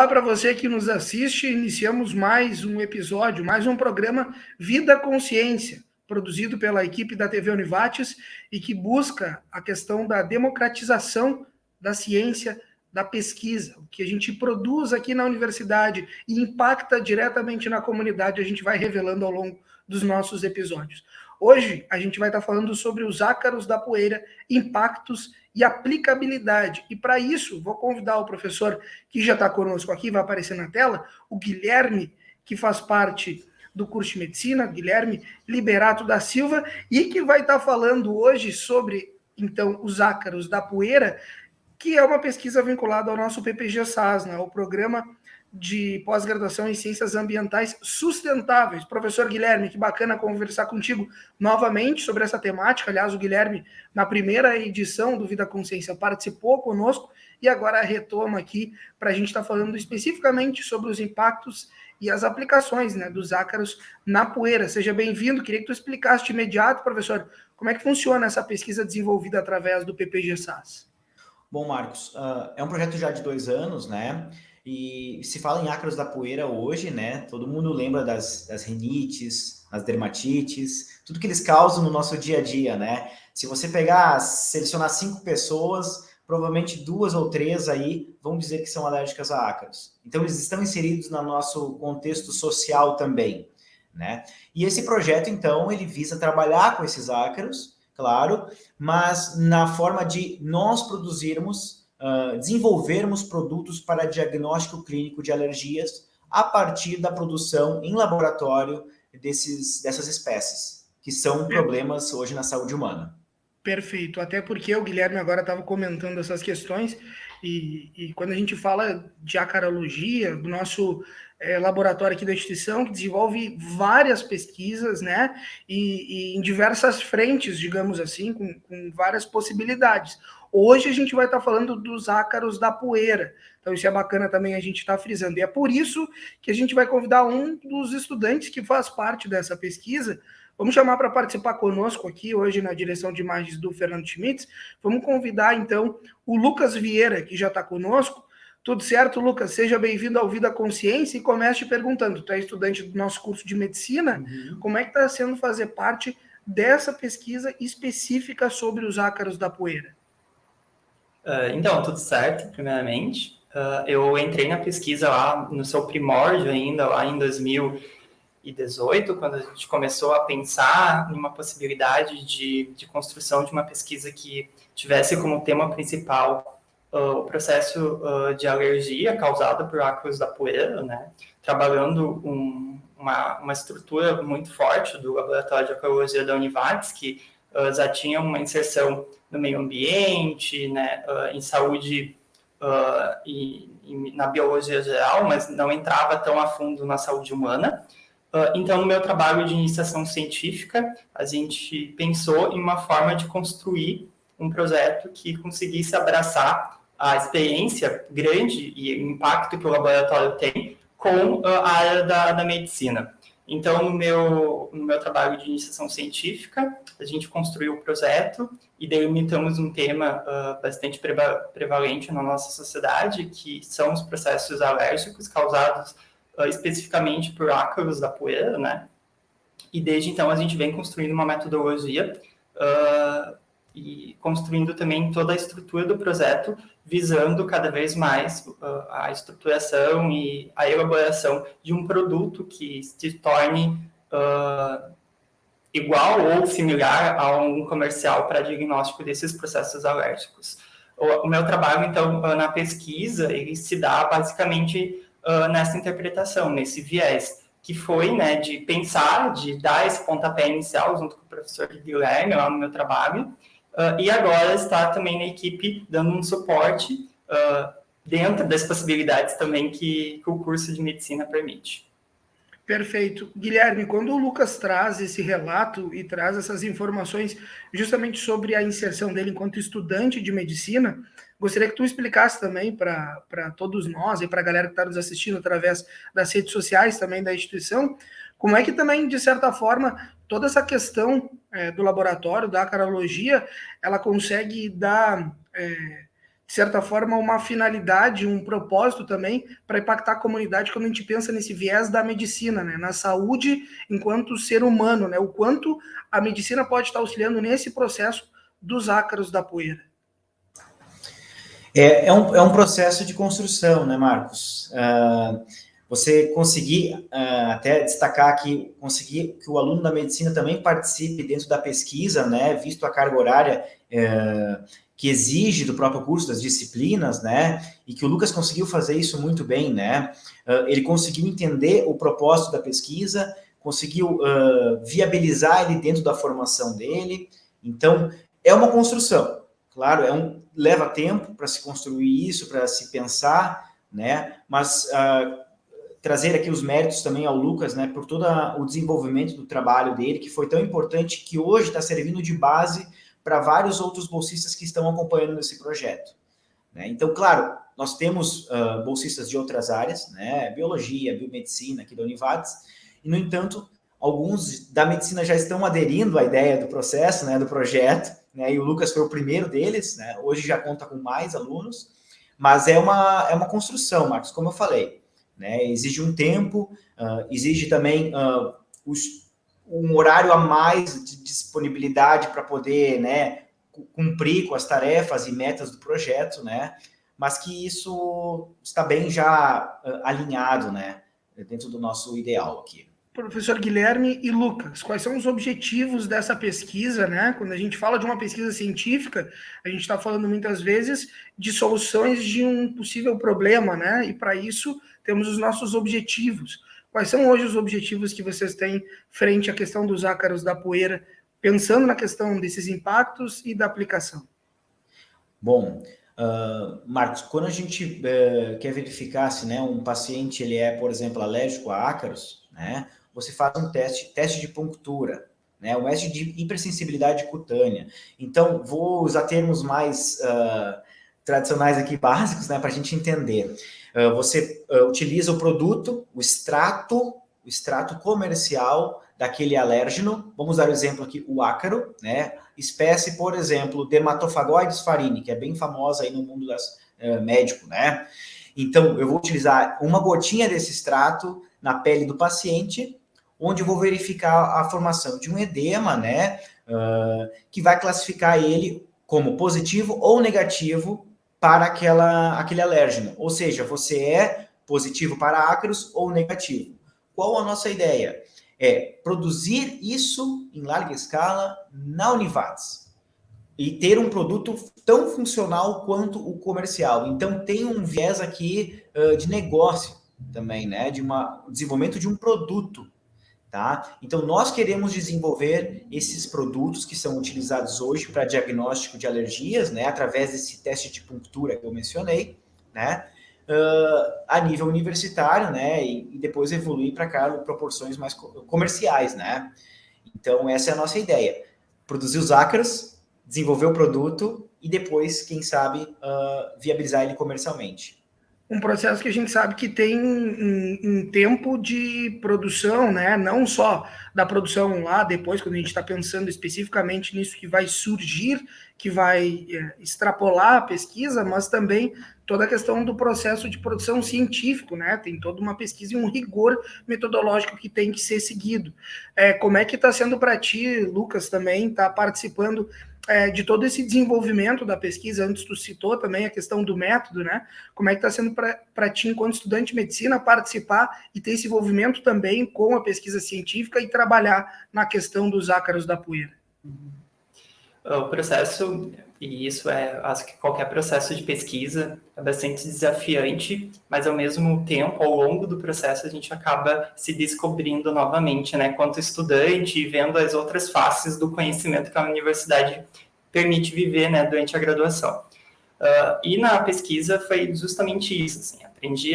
Olá para você que nos assiste. Iniciamos mais um episódio, mais um programa Vida Consciência, produzido pela equipe da TV Univates e que busca a questão da democratização da ciência, da pesquisa. O que a gente produz aqui na universidade e impacta diretamente na comunidade, a gente vai revelando ao longo dos nossos episódios. Hoje a gente vai estar falando sobre os ácaros da poeira, impactos e aplicabilidade. E para isso, vou convidar o professor que já está conosco aqui, vai aparecer na tela, o Guilherme, que faz parte do curso de medicina, Guilherme Liberato da Silva, e que vai estar falando hoje sobre, então, os ácaros da poeira, que é uma pesquisa vinculada ao nosso PPG-SAS, né, o Programa de Pós-Graduação em Ciências Ambientais Sustentáveis. Professor Guilherme, que bacana conversar contigo novamente sobre essa temática. Aliás, o Guilherme, na primeira edição do Vida Consciência, participou conosco e agora retoma aqui para a gente estar falando especificamente sobre os impactos e as aplicações, né, dos ácaros na poeira. Seja bem-vindo. Queria que tu explicasse de imediato, professor, como é que funciona essa pesquisa desenvolvida através do PPG-SAS. Bom, Marcos, é um projeto já de 2 anos, né? E se fala em ácaros da poeira hoje, né? Todo mundo lembra das rinites, das dermatites, tudo que eles causam no nosso dia a dia, né? Se você selecionar 5 pessoas, provavelmente 2 ou 3 aí vão dizer que são alérgicas a ácaros. Então, eles estão inseridos no nosso contexto social também, né? E esse projeto, então, ele visa trabalhar com esses ácaros, claro, mas na forma de nós produzirmos, desenvolvermos produtos para diagnóstico clínico de alergias a partir da produção em laboratório dessas espécies, que são problemas hoje na saúde humana. Perfeito, até porque o Guilherme agora estava comentando essas questões e quando a gente fala de acarologia, do nosso laboratório aqui da instituição, que desenvolve várias pesquisas, né, e em diversas frentes, digamos assim, com várias possibilidades. Hoje a gente vai estar falando dos ácaros da poeira, então isso é bacana também a gente estar frisando, e é por isso que a gente vai convidar um dos estudantes que faz parte dessa pesquisa. Vamos chamar para participar conosco aqui hoje na direção de imagens do Fernando Schmitz. Vamos convidar, então, o Lucas Vieira, que já está conosco. Tudo certo, Lucas? Seja bem-vindo ao Vida Consciência e comece perguntando. Tu é estudante do nosso curso de medicina. Como é que está sendo fazer parte dessa pesquisa específica sobre os ácaros da poeira? Então, tudo certo, primeiramente. Eu entrei na pesquisa lá no seu primórdio ainda, lá em 2018, quando a gente começou a pensar em uma possibilidade de construção de uma pesquisa que tivesse como tema principal o processo de alergia causado por ácaros da poeira, né? Trabalhando uma estrutura muito forte do Laboratório de Acarologia da Univates, que já tinha uma inserção no meio ambiente, né, em saúde e na biologia geral, mas não entrava tão a fundo na saúde humana. Então, no meu trabalho de iniciação científica, a gente pensou em uma forma de construir um projeto que conseguisse abraçar a experiência grande e o impacto que o laboratório tem com a área da medicina. Então, no meu trabalho de iniciação científica, a gente construiu o projeto e delimitamos um tema bastante prevalente na nossa sociedade, que são os processos alérgicos causados especificamente por ácaros da poeira, né? E desde então a gente vem construindo uma metodologia e construindo também toda a estrutura do projeto, visando cada vez mais a estruturação e a elaboração de um produto que se torne igual ou similar a um comercial para diagnóstico desses processos alérgicos. O meu trabalho, então, na pesquisa, ele se dá basicamente nessa interpretação, nesse viés, que foi, né, de pensar, de dar esse pontapé inicial junto com o professor Guilherme, lá no meu trabalho, e agora está também na equipe dando um suporte dentro das possibilidades também que o curso de medicina permite. Perfeito. Guilherme, quando o Lucas traz esse relato e traz essas informações justamente sobre a inserção dele enquanto estudante de medicina, gostaria que tu explicasse também para todos nós e para a galera que está nos assistindo através das redes sociais também da instituição, como é que também, de certa forma, toda essa questão do laboratório, da acarologia, ela consegue dar de certa forma, uma finalidade, um propósito também para impactar a comunidade quando a gente pensa nesse viés da medicina, né? Na saúde enquanto ser humano, né? O quanto a medicina pode estar auxiliando nesse processo dos ácaros da poeira. É um processo de construção, né, Marcos? Você conseguir, até destacar aqui, conseguir que o aluno da medicina também participe dentro da pesquisa, né, visto a carga horária que exige do próprio curso, das disciplinas, né, e que o Lucas conseguiu fazer isso muito bem, né, ele conseguiu entender o propósito da pesquisa, conseguiu viabilizar ele dentro da formação dele, então, é uma construção, claro, leva tempo para se construir isso, para se pensar, né, mas trazer aqui os méritos também ao Lucas, né, por todo o desenvolvimento do trabalho dele, que foi tão importante, que hoje está servindo de base para vários outros bolsistas que estão acompanhando esse projeto. Né? Então, claro, nós temos bolsistas de outras áreas, né, biologia, biomedicina, aqui da Univates, e, no entanto, alguns da medicina já estão aderindo à ideia do processo, né, do projeto, né, e o Lucas foi o primeiro deles, né, hoje já conta com mais alunos, mas é uma construção, Marcos, como eu falei, né, exige um tempo, exige também um horário a mais de disponibilidade para poder, né, cumprir com as tarefas e metas do projeto, né, mas que isso está bem já alinhado, né, dentro do nosso ideal aqui. Professor Guilherme e Lucas, quais são os objetivos dessa pesquisa, né? Quando a gente fala de uma pesquisa científica, a gente está falando muitas vezes de soluções de um possível problema, né? E para isso temos os nossos objetivos. Quais são hoje os objetivos que vocês têm frente à questão dos ácaros da poeira, pensando na questão desses impactos e da aplicação? Bom, Marcos, quando a gente quer verificar se, né, um paciente ele é, por exemplo, alérgico a ácaros, né, você faz um teste de punctura, né, um teste de hipersensibilidade cutânea. Então, vou usar termos mais tradicionais aqui, básicos, né, para a gente entender. Você utiliza o produto, o extrato comercial daquele alérgeno. Vamos dar o exemplo aqui, o ácaro, né, espécie, por exemplo, Dermatophagoides farini, que é bem famosa aí no mundo médico, né? Então, eu vou utilizar uma gotinha desse extrato na pele do paciente, onde eu vou verificar a formação de um edema, né? Que vai classificar ele como positivo ou negativo para aquele alérgeno. Ou seja, você é positivo para ácaros ou negativo. Qual a nossa ideia? É produzir isso em larga escala na Univates e ter um produto tão funcional quanto o comercial. Então, tem um viés aqui de negócio também, né? De desenvolvimento de um produto, tá? Então, nós queremos desenvolver esses produtos que são utilizados hoje para diagnóstico de alergias, né? Através desse teste de punctura que eu mencionei, né? A nível universitário, né, e depois evoluir para cá proporções mais comerciais, né? Então, essa é a nossa ideia. Produzir os ácaros, desenvolver o produto e depois, quem sabe, viabilizar ele comercialmente. Um processo que a gente sabe que tem um tempo de produção, né? Não só da produção lá, depois, quando a gente está pensando especificamente nisso que vai surgir, que vai extrapolar a pesquisa, mas também toda a questão do processo de produção científico, né? Tem toda uma pesquisa e um rigor metodológico que tem que ser seguido. Como é que está sendo para ti, Lucas, também, está participando de todo esse desenvolvimento da pesquisa? Antes tu citou também a questão do método, né? Como é que está sendo para ti, enquanto estudante de medicina, participar e ter esse envolvimento também com a pesquisa científica e trabalhar na questão dos ácaros da poeira? O processo, e isso acho que qualquer processo de pesquisa é bastante desafiante, mas ao mesmo tempo, ao longo do processo, a gente acaba se descobrindo novamente, né, quanto estudante e vendo as outras faces do conhecimento que a universidade permite viver, né, durante a graduação. E na pesquisa foi justamente isso, assim, aprendi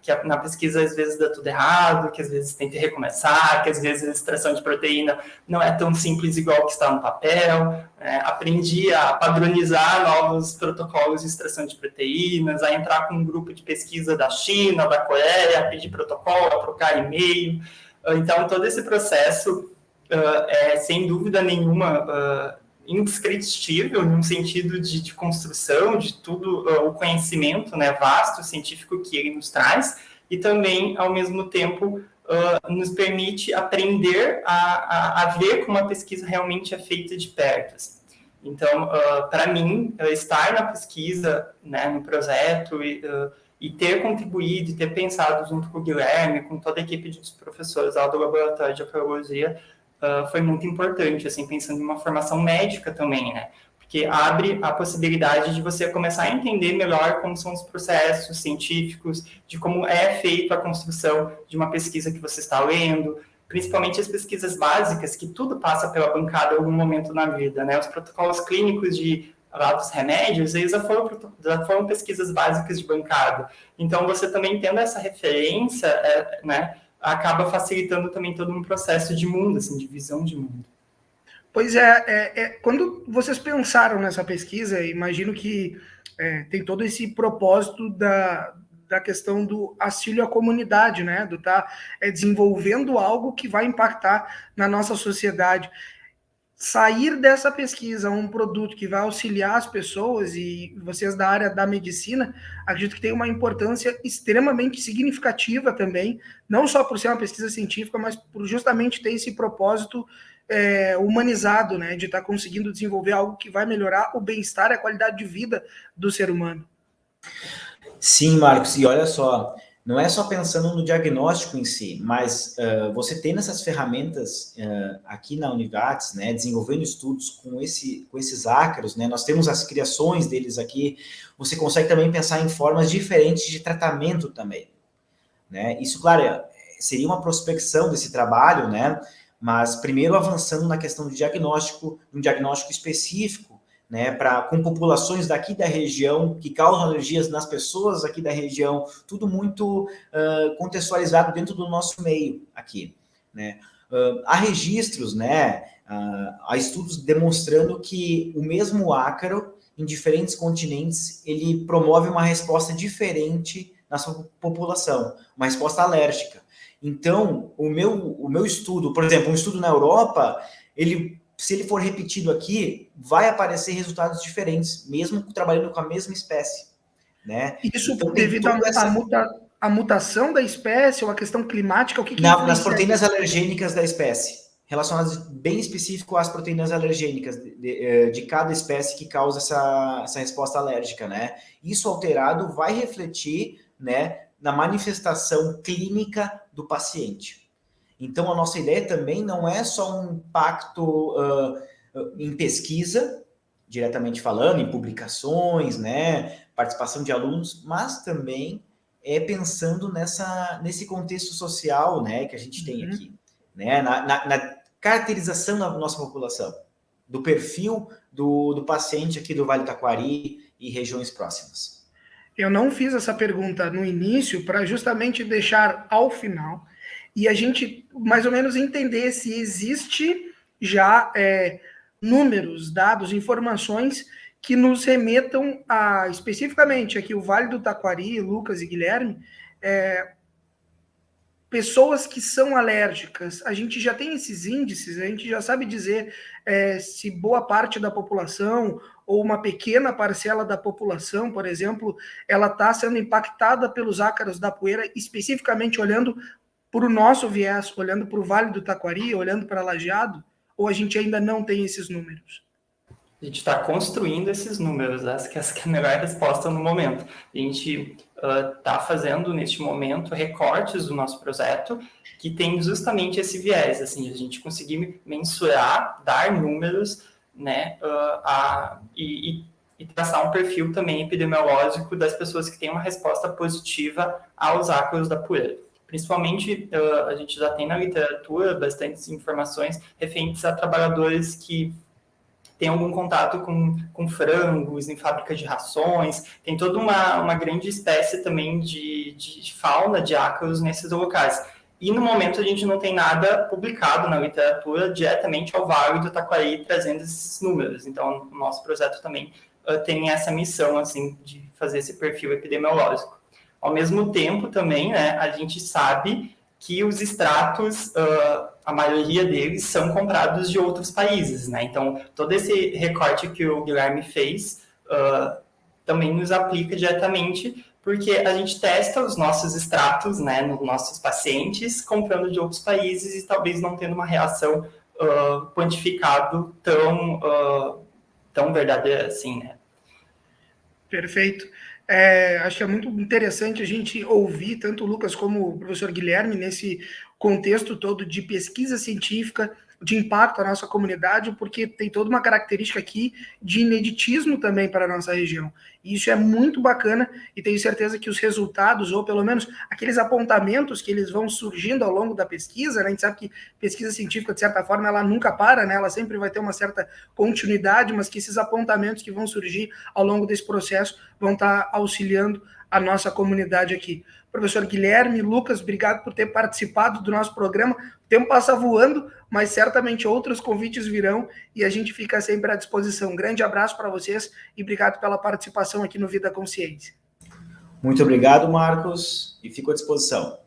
que na pesquisa às vezes dá tudo errado, que às vezes tem que recomeçar, que às vezes a extração de proteína não é tão simples igual que está no papel, aprendi a padronizar novos protocolos de extração de proteínas, a entrar com um grupo de pesquisa da China, da Coreia, a pedir protocolo, a trocar e-mail. Então, todo esse processo sem dúvida nenhuma, indescritível no sentido de construção de tudo, o conhecimento, né, vasto, científico que ele nos traz, e também, ao mesmo tempo, nos permite aprender a ver como a pesquisa realmente é feita de perto. Assim. Então, para mim, estar na pesquisa, né, no projeto, e ter contribuído, e ter pensado junto com o Guilherme, com toda a equipe de professores lá do Laboratório de Arqueologia, foi muito importante, assim, pensando em uma formação médica também, né? Porque abre a possibilidade de você começar a entender melhor como são os processos científicos, de como é feita a construção de uma pesquisa que você está lendo, principalmente as pesquisas básicas, que tudo passa pela bancada em algum momento na vida, né? Os protocolos clínicos lá dos remédios, eles já foram pesquisas básicas de bancada. Então, você também tendo essa referência, né, acaba facilitando também todo um processo de mundo, assim, de visão de mundo. Pois quando vocês pensaram nessa pesquisa, imagino que tem todo esse propósito da questão do auxílio à comunidade, né? Do desenvolvendo algo que vai impactar na nossa sociedade. Sair dessa pesquisa um produto que vai auxiliar as pessoas, e vocês da área da medicina, acredito que tem uma importância extremamente significativa também, não só por ser uma pesquisa científica, mas por justamente ter esse propósito humanizado, né, de estar conseguindo desenvolver algo que vai melhorar o bem-estar e a qualidade de vida do ser humano. Sim, Marcos, e olha só, não é só pensando no diagnóstico em si, mas você tendo essas ferramentas aqui na Univates, né, desenvolvendo estudos com esses ácaros, né, nós temos as criações deles aqui, você consegue também pensar em formas diferentes de tratamento também, né? Isso, claro, seria uma prospecção desse trabalho, né, mas primeiro avançando na questão do diagnóstico, um diagnóstico específico, né, com populações daqui da região, que causam alergias nas pessoas aqui da região, tudo muito contextualizado dentro do nosso meio aqui, né. Há registros, né, há estudos demonstrando que o mesmo ácaro, em diferentes continentes, ele promove uma resposta diferente na sua população, uma resposta alérgica. Então, o meu estudo, por exemplo, um estudo na Europa, se ele for repetido aqui, vai aparecer resultados diferentes, mesmo trabalhando com a mesma espécie, né? Isso então, devido à mutação da espécie ou à questão climática, o que nas proteínas alergênicas da espécie, relacionadas bem específico às proteínas alergênicas de cada espécie que causa essa resposta alérgica, né? Isso alterado vai refletir, né, na manifestação clínica do paciente. Então, a nossa ideia também não é só um impacto em pesquisa, diretamente falando, em publicações, né, participação de alunos, mas também pensando nesse contexto social, né, que a gente tem aqui, né, na caracterização da nossa população, do perfil do paciente aqui do Vale do Taquari e regiões próximas. Eu não fiz essa pergunta no início para justamente deixar ao final e a gente mais ou menos entender se existe já números, dados, informações que nos remetam a, especificamente aqui, o Vale do Taquari, Lucas e Guilherme, pessoas que são alérgicas. A gente já tem esses índices, a gente já sabe dizer se boa parte da população ou uma pequena parcela da população, por exemplo, ela está sendo impactada pelos ácaros da poeira, especificamente olhando para o nosso viés, olhando para o Vale do Taquari, olhando para Lajeado, ou a gente ainda não tem esses números? A gente está construindo esses números, essa que é a melhor resposta no momento. A gente está fazendo, neste momento, recortes do nosso projeto que tem justamente esse viés, assim, a gente conseguir mensurar, dar números, né, e traçar um perfil também epidemiológico das pessoas que têm uma resposta positiva aos ácaros da poeira. Principalmente, a gente já tem na literatura bastantes informações referentes a trabalhadores que tem algum contato com frangos, em fábrica de rações, tem toda uma grande espécie também de fauna de ácaros nesses locais. E no momento a gente não tem nada publicado na literatura diretamente ao Vale do Taquari trazendo esses números. Então, o nosso projeto também tem essa missão assim, de fazer esse perfil epidemiológico. Ao mesmo tempo também, né, a gente sabe que os extratos, a maioria deles, são comprados de outros países, né? Então, todo esse recorte que o Guilherme fez também nos aplica diretamente, porque a gente testa os nossos extratos, né, nos nossos pacientes, comprando de outros países e talvez não tendo uma reação quantificado tão verdadeira assim, né? Perfeito. Acho que é muito interessante a gente ouvir tanto o Lucas como o professor Guilherme nesse contexto todo de pesquisa científica, de impacto à nossa comunidade, porque tem toda uma característica aqui de ineditismo também para a nossa região. E isso é muito bacana e tenho certeza que os resultados, ou pelo menos aqueles apontamentos que eles vão surgindo ao longo da pesquisa, né? A gente sabe que pesquisa científica, de certa forma, ela nunca para, né? Ela sempre vai ter uma certa continuidade, mas que esses apontamentos que vão surgir ao longo desse processo vão estar auxiliando a nossa comunidade aqui. Professor Guilherme, Lucas, obrigado por ter participado do nosso programa. O tempo passa voando, mas certamente outros convites virão e a gente fica sempre à disposição. Um grande abraço para vocês e obrigado pela participação aqui no Vida Consciência. Muito obrigado, Marcos, e fico à disposição.